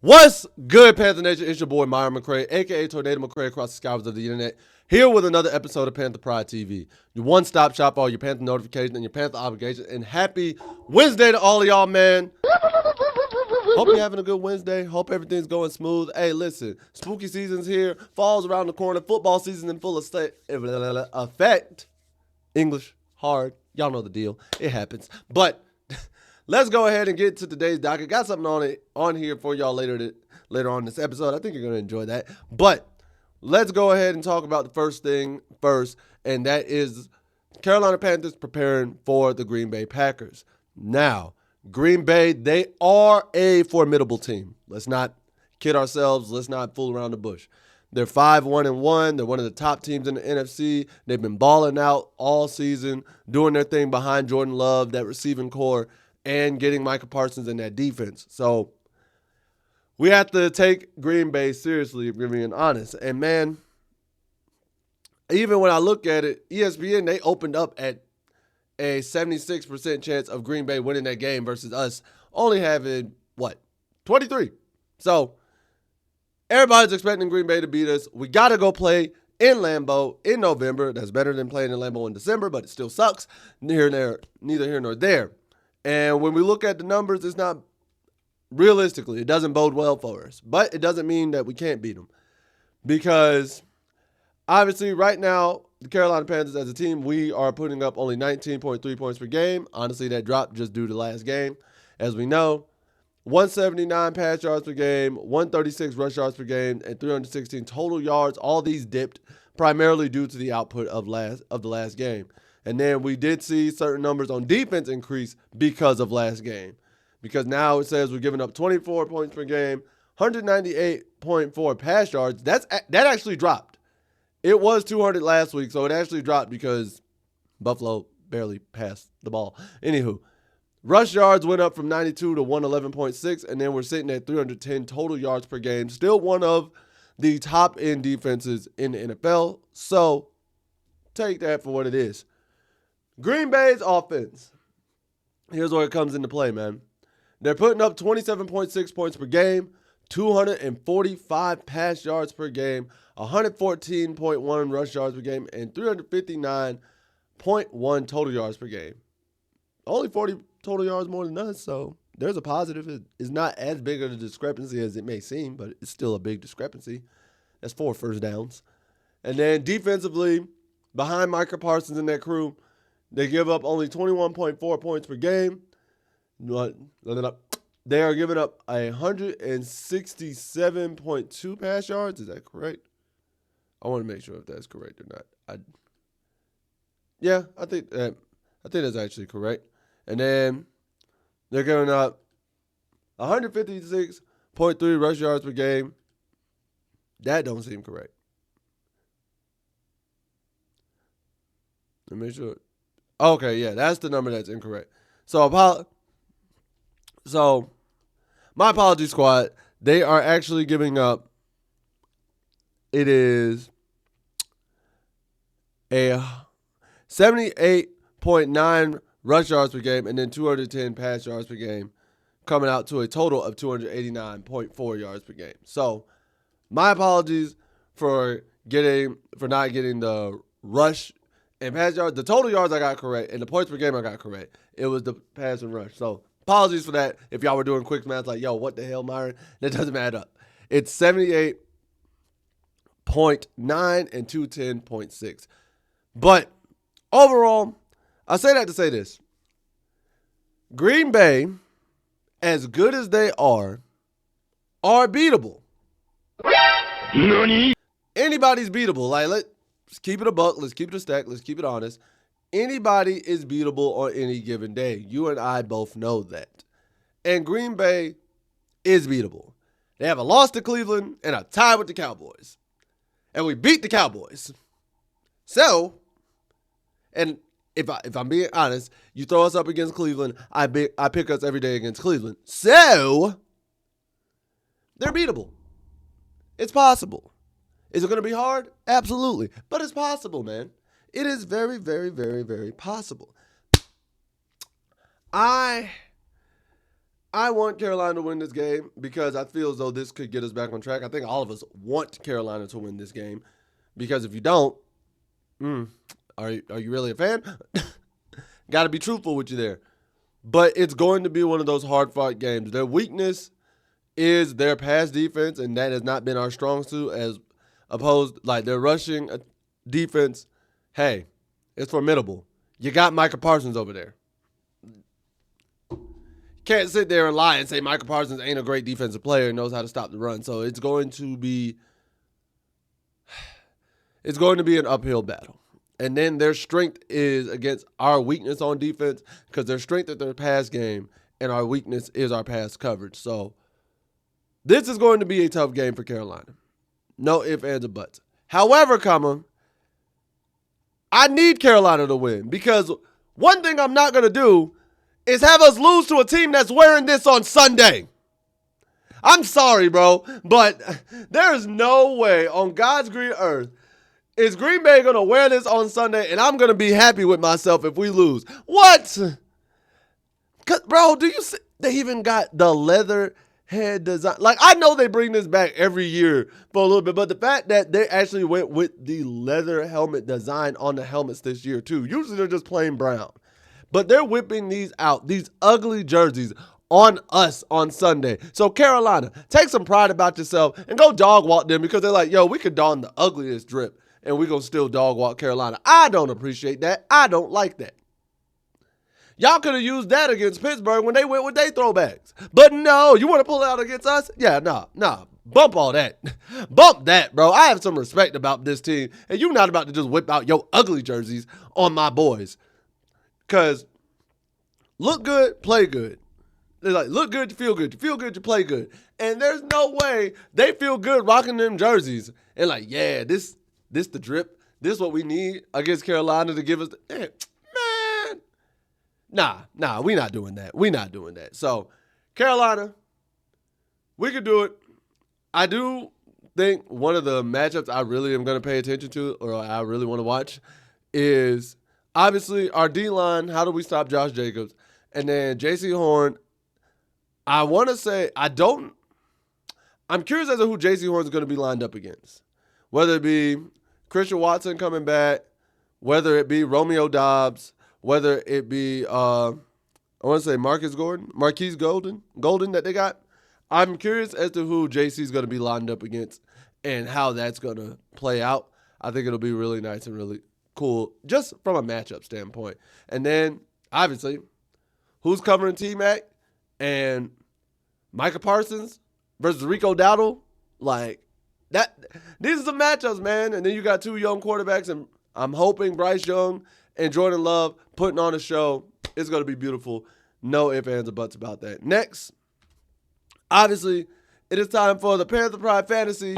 What's good, Panther Nation? It's your boy, Myron McRae, a.k.a. Tornado McRae across the skies of the internet, here with another episode of Panther Pride TV, your one-stop shop for all your Panther notifications and your Panther obligations. And happy Wednesday to all of y'all, man. Hope you're having a good Wednesday. Hope everything's going smooth. Hey, listen, spooky season's here. Fall's around the corner. Football season in full effect. English, hard. Y'all know the deal. It happens. But let's go ahead and get to today's docket. Got something on here for y'all later on in this episode. I think you're going to enjoy that. But let's go ahead and talk about the first thing first, and that is Carolina Panthers preparing for the Green Bay Packers. Now, Green Bay, they are a formidable team. Let's not kid ourselves. Let's not fool around the bush. They're 5-1-1. They're one of the top teams in the NFC. They've been balling out all season, doing their thing behind Jordan Love, that receiving core, and getting Micah Parsons in that defense. So we have to take Green Bay seriously, if we're being honest. And, man, even when I look at it, ESPN, they opened up at a 76% chance of Green Bay winning that game versus us only having, 23. So everybody's expecting Green Bay to beat us. We got to go play in Lambeau in November. That's better than playing in Lambeau in December, but it still sucks. Neither here nor there. And when we look at the numbers, it's not realistically, it doesn't bode well for us. But it doesn't mean that we can't beat them. Because obviously right now, the Carolina Panthers as a team, we are putting up only 19.3 points per game. Honestly, that dropped just due to last game. As we know, 179 pass yards per game, 136 rush yards per game, and 316 total yards. All these dipped primarily due to the output of the last game. And then we did see certain numbers on defense increase because of last game. Because now it says we're giving up 24 points per game, 198.4 pass yards. That actually dropped. It was 200 last week, so it actually dropped because Buffalo barely passed the ball. Anywho, rush yards went up from 92 to 111.6, and then we're sitting at 310 total yards per game. Still one of the top-end defenses in the NFL. So take that for what it is. Green Bay's offense. Here's where it comes into play, man. They're putting up 27.6 points per game, 245 pass yards per game, 114.1 rush yards per game, and 359.1 total yards per game. Only 40 total yards more than us, so there's a positive. It's not as big of a discrepancy as it may seem, but it's still a big discrepancy. That's 4 first downs. And then defensively, behind Micah Parsons and that crew, they give up only 21.4 points per game. They are giving up 167.2 pass yards. Is that correct? I want to make sure if that's correct or not. I think that's actually correct. And then they're giving up 156.3 rush yards per game. That don't seem correct. Let me make sure. Okay, yeah, that's the number that's incorrect. So my apologies, squad. They are actually giving up. It is a 78.9 rush yards per game and then 210 pass yards per game, coming out to a total of 289.4 yards per game. So my apologies for not getting the rush and pass yards. The total yards I got correct, and the points per game I got correct. It was the pass and rush. So apologies for that. If y'all were doing quick math like, yo, what the hell, Myron? That doesn't add up. It's 78.9 and 210.6. But overall, I say that to say this. Green Bay, as good as they are beatable. Nani? Anybody's beatable. Like, let's keep it a buck. Let's keep it a stack. Let's keep it honest. Anybody is beatable on any given day. You and I both know that. And Green Bay is beatable. They have a loss to Cleveland and a tie with the Cowboys. And we beat the Cowboys. So, and if I'm being honest, you throw us up against Cleveland, I pick us every day against Cleveland. So, they're beatable. It's possible. Is it going to be hard? Absolutely. But it's possible, man. It is very, very, very, very possible. I I want Carolina to win this game because I feel as though this could get us back on track. I think all of us want Carolina to win this game because if you don't, are you really a fan? Got to be truthful with you there. But it's going to be one of those hard-fought games. Their weakness is their pass defense, and that has not been our strong suit as opposed, like their rushing defense. Hey, it's formidable. You got Micah Parsons over there. Can't sit there and lie and say Micah Parsons ain't a great defensive player and knows how to stop the run. So it's going to be an uphill battle. And then their strength is against our weakness on defense because their strength is their pass game and our weakness is our pass coverage. So this is going to be a tough game for Carolina. No ifs, ands, or buts. However, I need Carolina to win because one thing I'm not going to do is have us lose to a team that's wearing this on Sunday. I'm sorry, bro, but there's no way on God's green earth is Green Bay going to wear this on Sunday and I'm going to be happy with myself if we lose. What? Bro, do you see? They even got the leather head design. Like, I know they bring this back every year for a little bit, but the fact that they actually went with the leather helmet design on the helmets this year, too. Usually they're just plain brown. But they're whipping these out, these ugly jerseys, on us on Sunday. So, Carolina, take some pride about yourself and go dog walk them because they're like, yo, we could don the ugliest drip and we're going to still dog walk Carolina. I don't appreciate that. I don't like that. Y'all could have used that against Pittsburgh when they went with their throwbacks. But no, you want to pull it out against us? Yeah, nah. Bump all that. Bump that, bro. I have some respect about this team, and you're not about to just whip out your ugly jerseys on my boys. Because look good, play good. They're like, look good, you feel good. You feel good, you play good. And there's no way they feel good rocking them jerseys. And like, yeah, this the drip. This what we need against Carolina to give us the... Man. Nah, we not doing that. We not doing that. So, Carolina, we could do it. I do think one of the matchups I really am going to pay attention to or I really want to watch is... Obviously, our D-line, how do we stop Josh Jacobs? And then J.C. Horn, I want to say, I'm curious as to who J.C. Horn is going to be lined up against. Whether it be Christian Watson coming back, whether it be Romeo Doubs, whether it be, I want to say Marquise Golden that they got. I'm curious as to who J.C. is going to be lined up against and how that's going to play out. I think it'll be really nice and really cool, just from a matchup standpoint. And then, obviously, who's covering T-Mac and Micah Parsons versus Rico Dowdle? Like, that. These are some matchups, man. And then you got two young quarterbacks, and I'm hoping Bryce Young and Jordan Love putting on a show. It's going to be beautiful. No ifs, ands, or buts about that. Next, obviously, it is time for the Panthers Pride Fantasy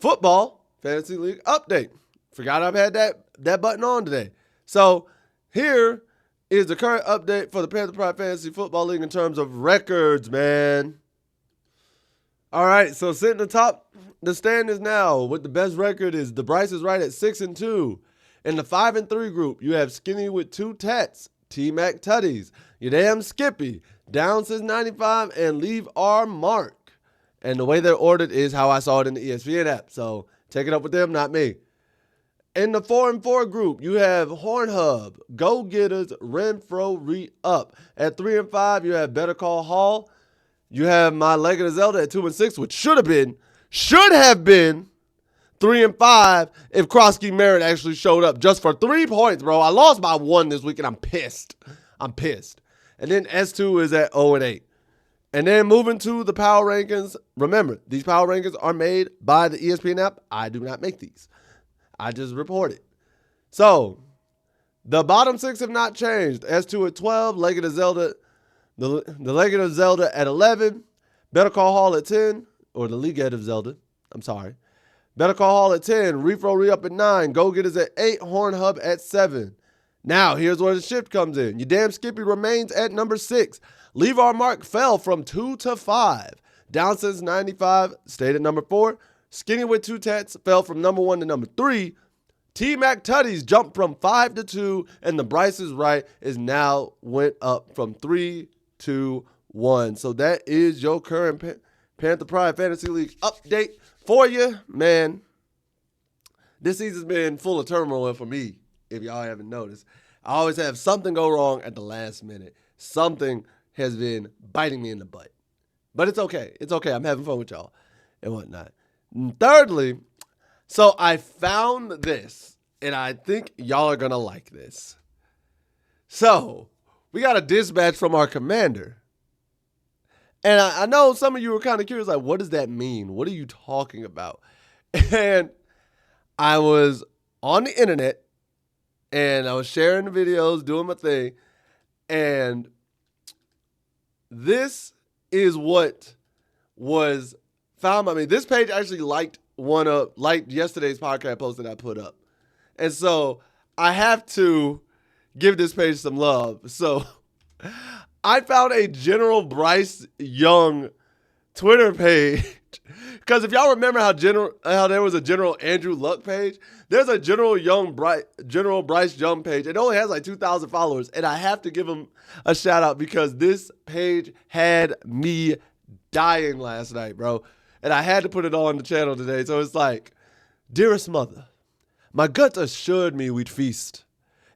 Football Fantasy League update. Forgot I've had that button on today. So here is the current update for the Panthers Pride Fantasy Football League in terms of records, man. All right, so sitting atop the standings now with the best record is the Bryce is right at 6-2. In the 5-3 group, you have Skinny with 2 tats, T-Mac Tutties, You Damn Skippy, Down Since 95, and Leave Our Mark. And the way they're ordered is how I saw it in the ESPN app. So take it up with them, not me. In the 4-4 group, you have Hornhub, Go Getters, Renfro, Re-Up. At 3-5, you have Better Call Hall. You have My Legend of Zelda at 2-6, which should have been 3-5 if Krosky Merritt actually showed up just for 3 points, bro. I lost by 1 this week, and I'm pissed. And then S2 is at 0-8. And then moving to the power rankings. Remember, these power rankings are made by the ESPN app. I do not make these. I just report it. So, the bottom 6 have not changed. S2 at 12, Legend of Zelda, the Legend of Zelda at 11, Better Call Hall at 10, or the League of Zelda, I'm sorry. Better Call Hall at 10, Refro Re-Up at 9, Go Getters at 8, Hornhub at 7. Now, here's where the shift comes in. You Damn Skippy remains at number 6. Leave Our Mark fell from 2 to 5. Down Since 95 stayed at number 4. Skinny with 2 tats fell from number 1 to number 3. T-Mac Tutties jumped from 5 to 2. And the Bryce is Right is now went up from 3 3-2-1. So that is your current Panther Pride Fantasy League update for you, man. This season's been full of turmoil for me, if y'all haven't noticed. I always have something go wrong at the last minute. Something has been biting me in the butt. But it's okay. It's okay. I'm having fun with y'all and whatnot. And thirdly, so I found this, and I think y'all are going to like this. So we got a dispatch from our commander. And I know some of you were kind of curious, like, what does that mean? What are you talking about? And I was on the internet, and I was sharing the videos, doing my thing, and this is what was found by me. This page actually liked yesterday's podcast post that I put up. And so I have to give this page some love. So I found a General Bryce Young Twitter page. Because if y'all remember how there was a General Andrew Luck page, there's a General Bryce Young page. It only has like 2,000 followers, and I have to give him a shout out because this page had me dying last night, bro. And I had to put it on the channel today. So it's like, dearest mother, my gut assured me we'd feast.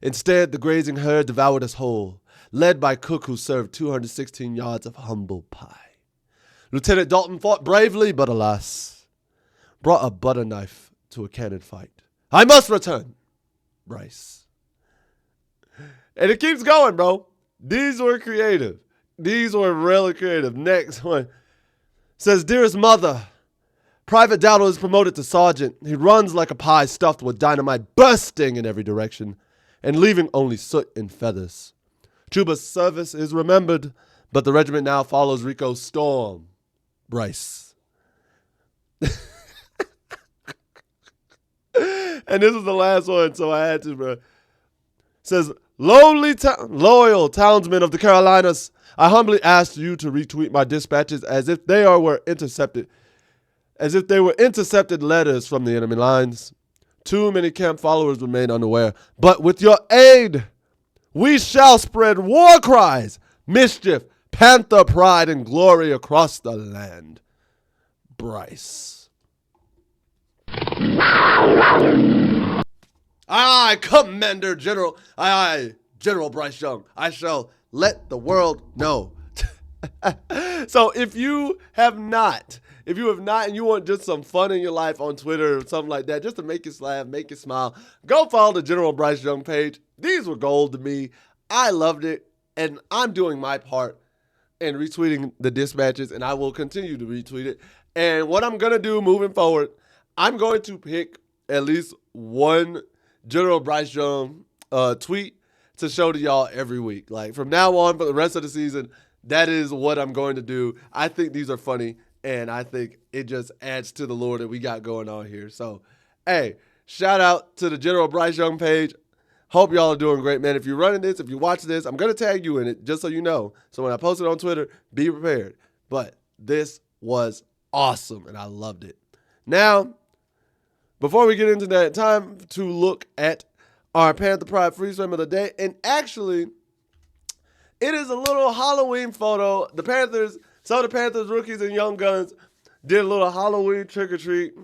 Instead, the grazing herd devoured us whole, led by cook who served 216 yards of humble pie. Lieutenant Dalton fought bravely, but alas, brought a butter knife to a cannon fight. I must return, Bryce. And it keeps going, bro. These were creative. These were really creative. Next one says, dearest mother, Private Dowdle is promoted to sergeant. He runs like a pie stuffed with dynamite, bursting in every direction and leaving only soot and feathers. Chuba's service is remembered, but the regiment now follows Rico's storm. Bryce. And this is the last one, so I had to, bro. It says, loyal townsmen of the Carolinas, I humbly ask you to retweet my dispatches as if they were intercepted letters from the enemy lines. Too many camp followers remain unaware, but with your aid, we shall spread war cries, mischief, Panther pride, and glory across the land. Bryce. Aye, Commander General. Aye, General Bryce Young. I shall let the world know. So if you have not, and you want just some fun in your life on Twitter or something like that, just to make you laugh, make you smile, go follow the General Bryce Young page. These were gold to me. I loved it, and I'm doing my part in retweeting the dispatches, and I will continue to retweet it. And what I'm going to do moving forward, I'm going to pick at least one General Bryce Young tweet to show to y'all every week. Like from now on for the rest of the season, that is what I'm going to do. I think these are funny, and I think it just adds to the lore that we got going on here. So, hey, shout out to the General Bryce Young page. Hope y'all are doing great, man. If you're running this, if you watch this, I'm going to tag you in it just so you know. So when I post it on Twitter, be prepared. But this was awesome, and I loved it. Now, before we get into that, time to look at our Panther Pride freeze frame of the day. And actually, it is a little Halloween photo. Some of the Panthers rookies and young guns did a little Halloween trick-or-treat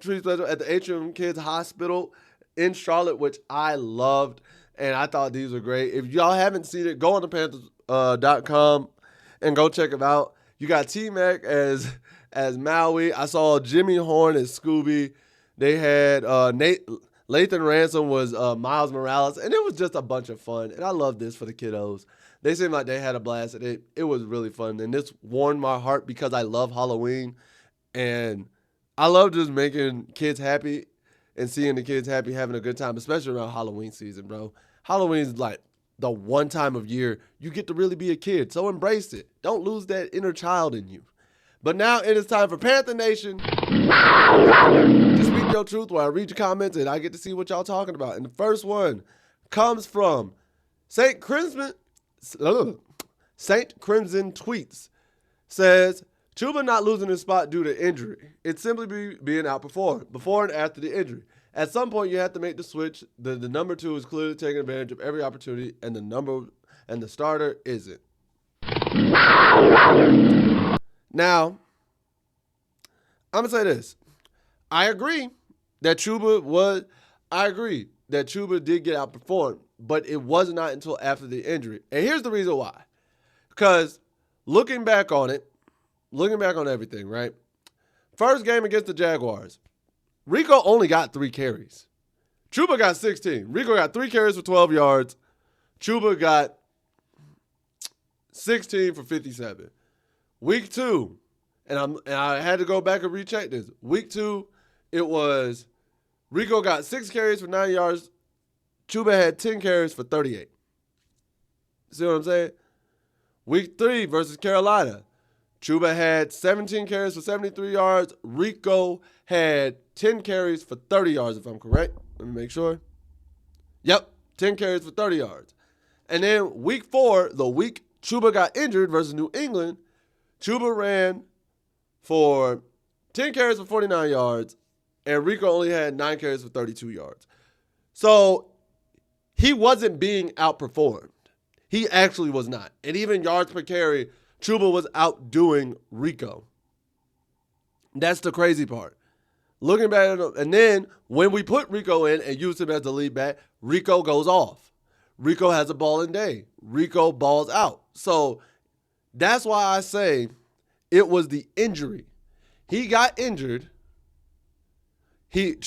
special at the Atrium Kids Hospital in Charlotte, which I loved, and I thought these were great. If y'all haven't seen it, go on to Panthers.com and go check them out. You got T-Mac as Maui. I saw Jimmy Horn as Scooby. They had Lathan Ransom was Miles Morales, and it was just a bunch of fun, and I love this for the kiddos. They seemed like they had a blast, and it was really fun, and this warmed my heart because I love Halloween, and I love just making kids happy and seeing the kids happy, having a good time, especially around Halloween season, bro. Halloween's like the one time of year you get to really be a kid, so embrace it. Don't lose that inner child in you. But now it is time for Panther Nation to speak your truth where I read your comments and I get to see what y'all talking about. And the first one comes from Saint Crimson Tweets. Says, Chuba not losing his spot due to injury. It's simply being outperformed before and after the injury. At some point, you have to make the switch. The number 2 is clearly taking advantage of every opportunity, and the starter isn't. Now, I'm going to say this. I agree that Chuba did get outperformed, but it was not until after the injury. And here's the reason why. Because looking back on everything, right? First game against the Jaguars, Rico only got 3 carries. Chuba got 16. Rico got 3 carries for 12 yards. Chuba got 16 for 57. Week 2, and I had to go back and recheck this. Week 2, it was Rico got 6 carries for 9 yards. Chuba had 10 carries for 38. See what I'm saying? Week 3 versus Carolina, Chuba had 17 carries for 73 yards. Rico had 10 carries for 30 yards, if I'm correct. Let me make sure. Yep, 10 carries for 30 yards. And then week 4, the week Chuba got injured versus New England, Chuba ran for 10 carries for 49 yards, and Rico only had 9 carries for 32 yards. So he wasn't being outperformed. He actually was not. And even yards per carry, Chuba was outdoing Rico. That's the crazy part. Looking back at it, and then when we put Rico in and use him as the lead back, Rico goes off. Rico has a balling day. Rico balls out. So that's why I say it was the injury. He got injured.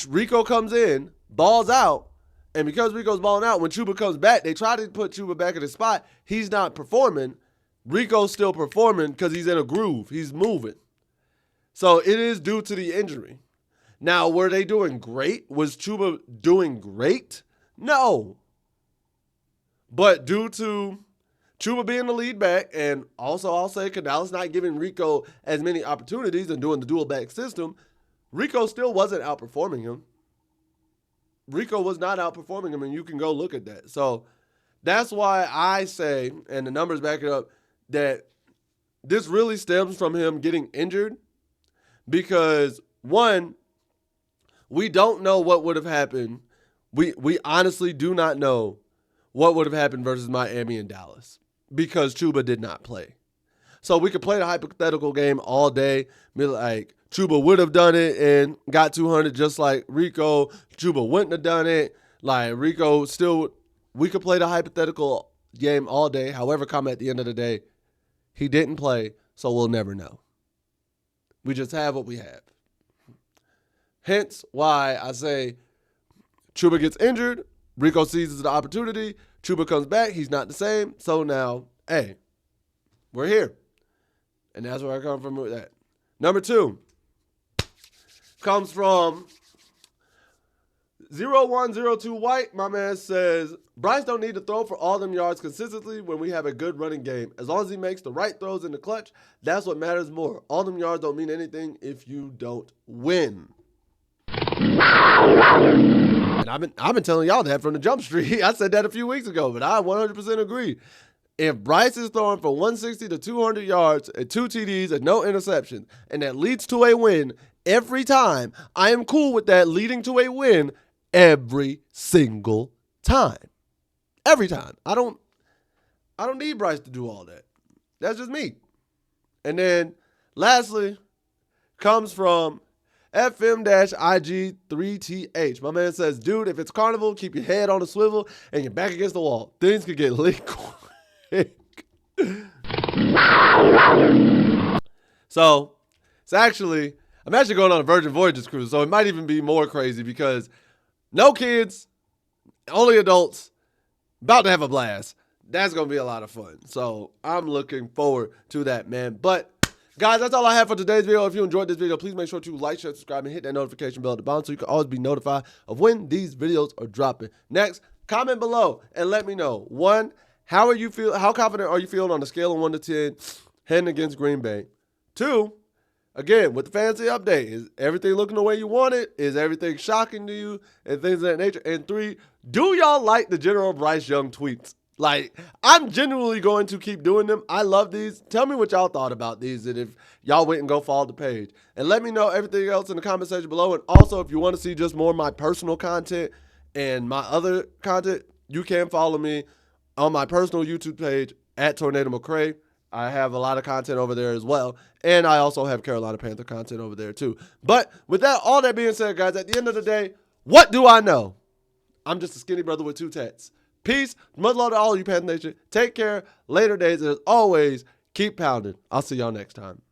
Rico comes in, balls out, and because Rico's balling out, when Chuba comes back, they try to put Chuba back in his spot. He's not performing. Rico's still performing because he's in a groove. He's moving. So it is due to the injury. Now, were they doing great? Was Chuba doing great? No. But due to Chuba being the lead back, and also I'll say Canales not giving Rico as many opportunities and doing the dual back system, Rico still wasn't outperforming him. Rico was not outperforming him, and you can go look at that. So that's why I say, and the numbers back it up, that this really stems from him getting injured because, one, we don't know what would have happened. We honestly do not know what would have happened versus Miami and Dallas because Chuba did not play. So we could play the hypothetical game all day, be like, Chuba would have done it and got 200 just like Rico. Chuba wouldn't have done it. Like Rico still, we could play the hypothetical game all day. However, come at the end of the day, he didn't play, so we'll never know. We just have what we have. Hence why I say Chuba gets injured, Rico seizes the opportunity, Chuba comes back, he's not the same. So now, hey, we're here. And that's where I come from with that. Number 2 comes from 0102 White. My man says, Bryce don't need to throw for all them yards consistently when we have a good running game. As long as he makes the right throws in the clutch, that's what matters more. All them yards don't mean anything if you don't win. And I've been telling y'all that from the jump street. I said that a few weeks ago, but I 100% agree. If Bryce is throwing for 160 to 200 yards and 2 TDs and no interceptions, and that leads to a win every time, I am cool with that leading to a win every single time. Every time. I don't need Bryce to do all that. That's just me. And then lastly comes from FM-IG3TH. My man says, dude, if it's carnival, keep your head on a swivel and your back against the wall. Things could get lit quick. So, I'm actually going on a Virgin Voyages cruise, so it might even be more crazy because no kids, only adults, about to have a blast. That's going to be a lot of fun. So, I'm looking forward to that, man. But, guys, that's all I have for today's video. If you enjoyed this video, please make sure to like, share, subscribe, and hit that notification bell at the bottom so you can always be notified of when these videos are dropping. Next, comment below and let me know. 1, how confident are you feeling on a scale of 1 to 10 heading against Green Bay? 2, again, with the fantasy update, is everything looking the way you want it? Is everything shocking to you? And things of that nature. And 3, do y'all like the General Bryce Young tweets? Like, I'm genuinely going to keep doing them. I love these. Tell me what y'all thought about these and if y'all went and go follow the page. And let me know everything else in the comment section below. And also, if you want to see just more of my personal content and my other content, you can follow me on my personal YouTube page at Tornado McRae. I have a lot of content over there as well. And I also have Carolina Panther content over there too. But with all that being said, guys, at the end of the day, what do I know? I'm just a skinny brother with 2 tats. Peace. Much love to all of you, Panther Nation. Take care. Later days. As always, keep pounding. I'll see y'all next time.